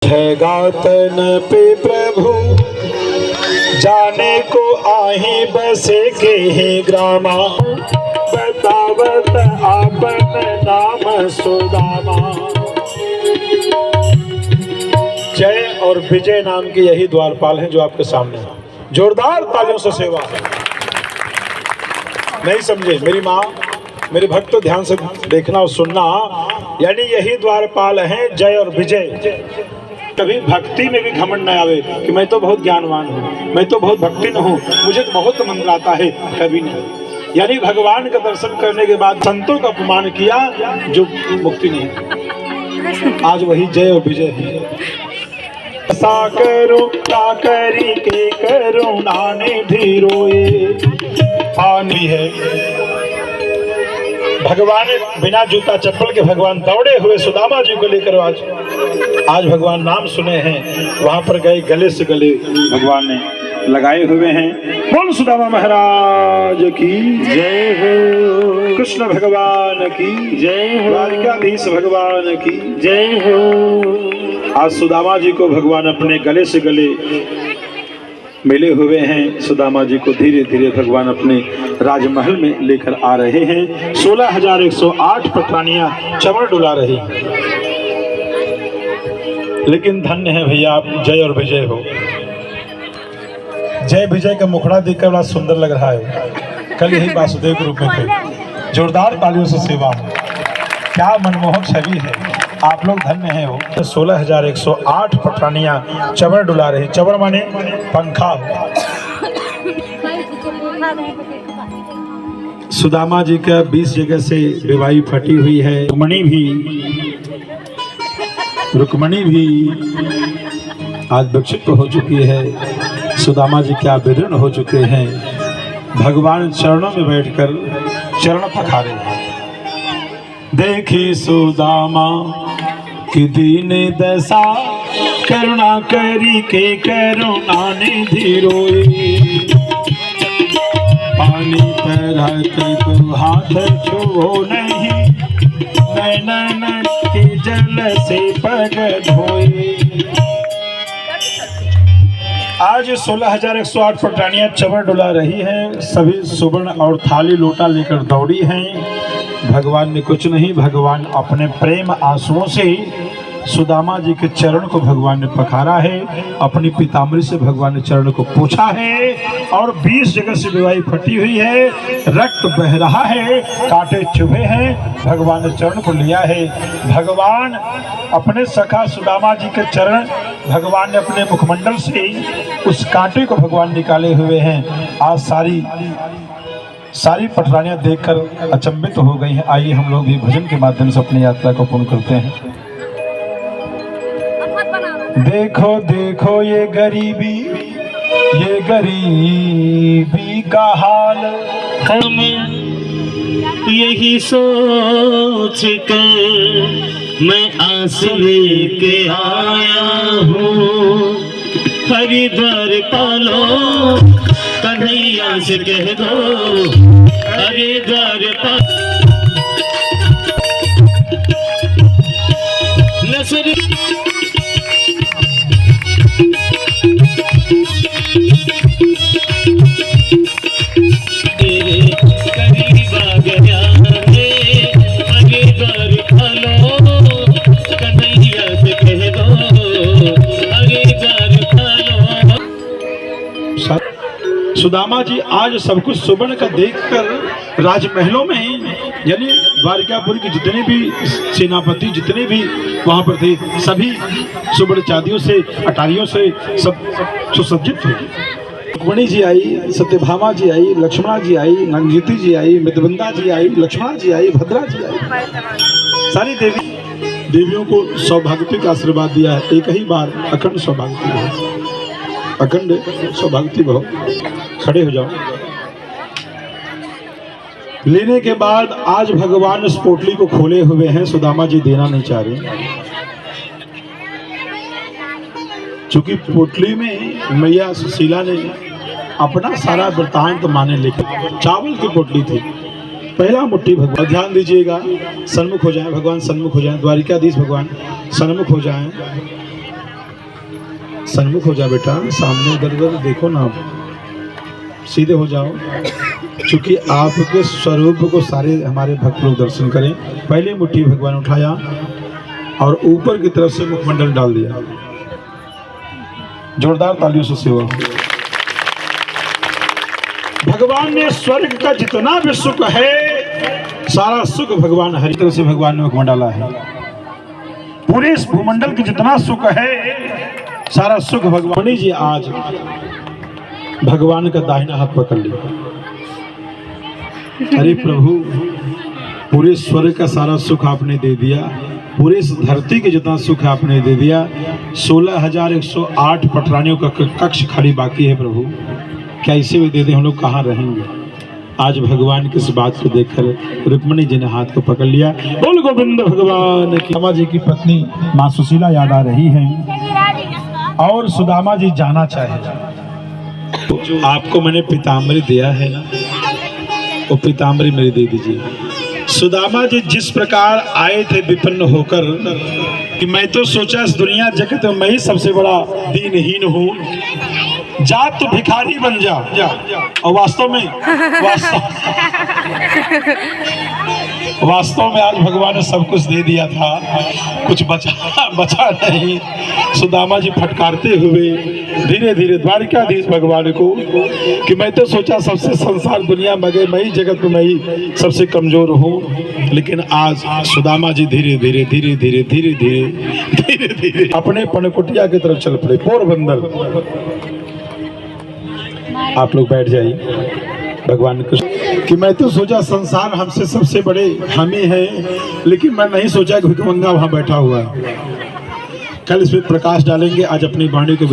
है गातन पे प्रभु जाने को आही बसे के हे ग्रामा बतावत आपन नाम सुदामा। जय और विजय नाम के यही द्वारपाल हैं जो आपके सामने हैं। जोरदार तालियों से सेवा है। नहीं समझे मेरी माँ, मेरे भक्त तो ध्यान से देखना और सुनना, यानी यही द्वारपाल हैं जय और विजय। कभी भक्ति में भी घमंड न आवे कि मैं तो बहुत ज्ञानवान हूँ, मैं तो बहुत भक्तिन हूँ, मुझे तो बहुत मंत्र आता है, कभी नहीं। यानी भगवान का दर्शन करने के बाद संतों का अपमान किया जो मुक्ति नहीं। आज वही जय और विजय है। सा करो ता करी के करो नाने धीरोए पानी है। भगवान बिना जूता चप्पल के भगवान दौड़े हुए सुदामा जी को लेकर आज भगवान नाम सुने हैं, वहां पर गए, गले से गले भगवान ने लगाए हुए हैं। बोल सुदामा महाराज की जय हो, कृष्ण भगवान की जय हो, द्वारिकाधीश भगवान की जय हो। आज सुदामा जी को भगवान अपने गले से गले मिले हुए हैं। सुदामा जी को धीरे धीरे भगवान अपने राजमहल में लेकर आ रहे हैं। 16,108 पटरानियां चमर डुला रही, लेकिन धन्य है भैया आप, जय और विजय हो। जय विजय का मुखड़ा देखकर बड़ा सुंदर लग रहा है। कल यही वासुदेव के रूप में थे। जोरदार तालियों से सेवा, क्या मनमोहक छवि है। आप लोग धन्य हैं हो। 16,108 पटरानियां चवर डुला रही। चवर माने पंखा। सुदामा जी का 20 जगह से विवाही फटी हुई है। रुक्मणी भी आज विक्षिप्त हो चुकी है। सुदामा जी क्या विदीर्ण हो चुके हैं। भगवान चरणों में बैठकर चरण पखारे। देखी सुदामा कि दीन दशा करुणा करी के करुणा निधि रोई। पानी पर हाथ छुओ नहीं, नैनन के जल से पग धोए। आज 16,108 पटरानियां चवर डुला रही हैं। सभी सुवर्ण और थाली लोटा लेकर दौड़ी हैं। भगवान ने कुछ नहीं, भगवान अपने प्रेम आंसुओं से सुदामा जी के चरण को भगवान ने पखारा है। अपनी पीताम्बरी से भगवान ने चरण को पोंछा है और 20 जगह से विवाही फटी हुई है, रक्त बह रहा है, कांटे चुभे हैं। भगवान ने चरण को लिया है। भगवान अपने सखा सुदामा जी के चरण भगवान ने अपने मुखमंडल से उस कांटे को भगवान निकाले हुए हैं। आज सारी पटरानियां देखकर अचंभित हो गई हैं। आइए हम लोग भी भजन के माध्यम से अपनी यात्रा को पूर्ण करते हैं। देखो देखो ये गरीबी का हाल, हम यही सोच कर मैं आस लेके आया हूँ। हरिद्वार पालो कन्हैया से कह दो, हरिद्वार पालो नसरी सुदामा जी आज सब कुछ सुवर्ण का देखकर राजमहलों में, यानी द्वारिकापुर की जितने भी सेनापति जितने भी वहां पर थे, सभी सुवर्ण चांदियों से अटारियों से सब सुसज्जित थे। रुक्मणी जी आई, सत्यभामा जी आई, लक्ष्मणा जी आई, नंगजीती जी आई, मृदबंदा जी आई, लक्ष्मणा जी आई, भद्रा जी आई। सारी देवियों को सौभाग्यवती का आशीर्वाद दिया है। एक ही बार अखंड सौभाग्यवती हो, अखंड सौभाग्यवती भव। खड़े हो जाओ। लेने के बाद आज भगवान इस पोटली को खोले हुए हैं। सुदामा जी देना नहीं चाह रहे, क्योंकि पोटली में मैया सुशीला ने अपना सारा वृतांत माने लिखा। चावल की पोटली थी। पहला मुट्ठी भगवान, ध्यान दीजिएगा, सन्मुख हो जाएं भगवान, सन्मुख हो जाएं, द्वारिकाधीश भगवान सन्मुख हो जाएं। सन्मुख हो जा बेटा, सामने इधर उधर देखो ना, सीधे हो जाओ, क्योंकि आपके स्वरूप को सारे हमारे भक्त लोग दर्शन करें। पहले मुट्ठी भगवान उठाया और ऊपर की तरफ से मुखमंडल डाल दिया। जोरदार तालियों से सेवा। भगवान ने स्वर्ग का जितना भी सुख है सारा सुख भगवान हरि तरह से भगवान ने मुखमंडल डाला है। पूरे इस भूमंडल के जितना सुख है सारा सुख भगवान जी आज भगवान का दाहिना हाथ पकड़ लिया। अरे प्रभु, पूरे स्वर्ग का सारा सुख आपने दे दिया, पूरे इस धरती के जितना सुख आपने दे दिया। 16,108 पटरानियों का कक्ष खाली बाकी है प्रभु, क्या इसे भी दे दे, हम लोग कहाँ रहेंगे। आज भगवान की इस बात को देखकर रुक्मिणी जी ने हाथ को पकड़ लिया। बोल गोविंद भगवान की। सुदामा जी की पत्नी माँ सुशीला याद आ रही हैं और सुदामा जी जाना चाहे। तो आपको मैंने पीताम्बरी दिया है ना, वो पीताम्बरी मेरी दे दीजिए। सुदामा जी जिस प्रकार आए थे विपन्न होकर कि मैं तो सोचा इस दुनिया जगत में मैं ही सबसे बड़ा दीनहीन हूँ, जा तो भिखारी बन जा, और वास्तव में आज भगवान ने सब कुछ दे दिया था, कुछ बचा नहीं। सुदामा जी फटकारते हुए धीरे धीरे द्वारिकाधीश भगवान को कि मैं तो सोचा सबसे संसार दुनिया में गए, मैं ही जगत में मैं ही सबसे कमजोर हूँ, लेकिन आज सुदामा जी धीरे धीरे धीरे धीरे धीरे धीरे धीरे धीरे अपने पनकुटिया की तरफ चल पड़े, पोरबंदर। आप लोग बैठ जाइए। भगवान को कि मैं तो सोचा संसार हमसे सबसे बड़े हम ही हैं, लेकिन मैं नहीं सोचा कि भिखमंगा वहां बैठा हुआ है। कल इस पे प्रकाश डालेंगे। आज अपनी वाणी को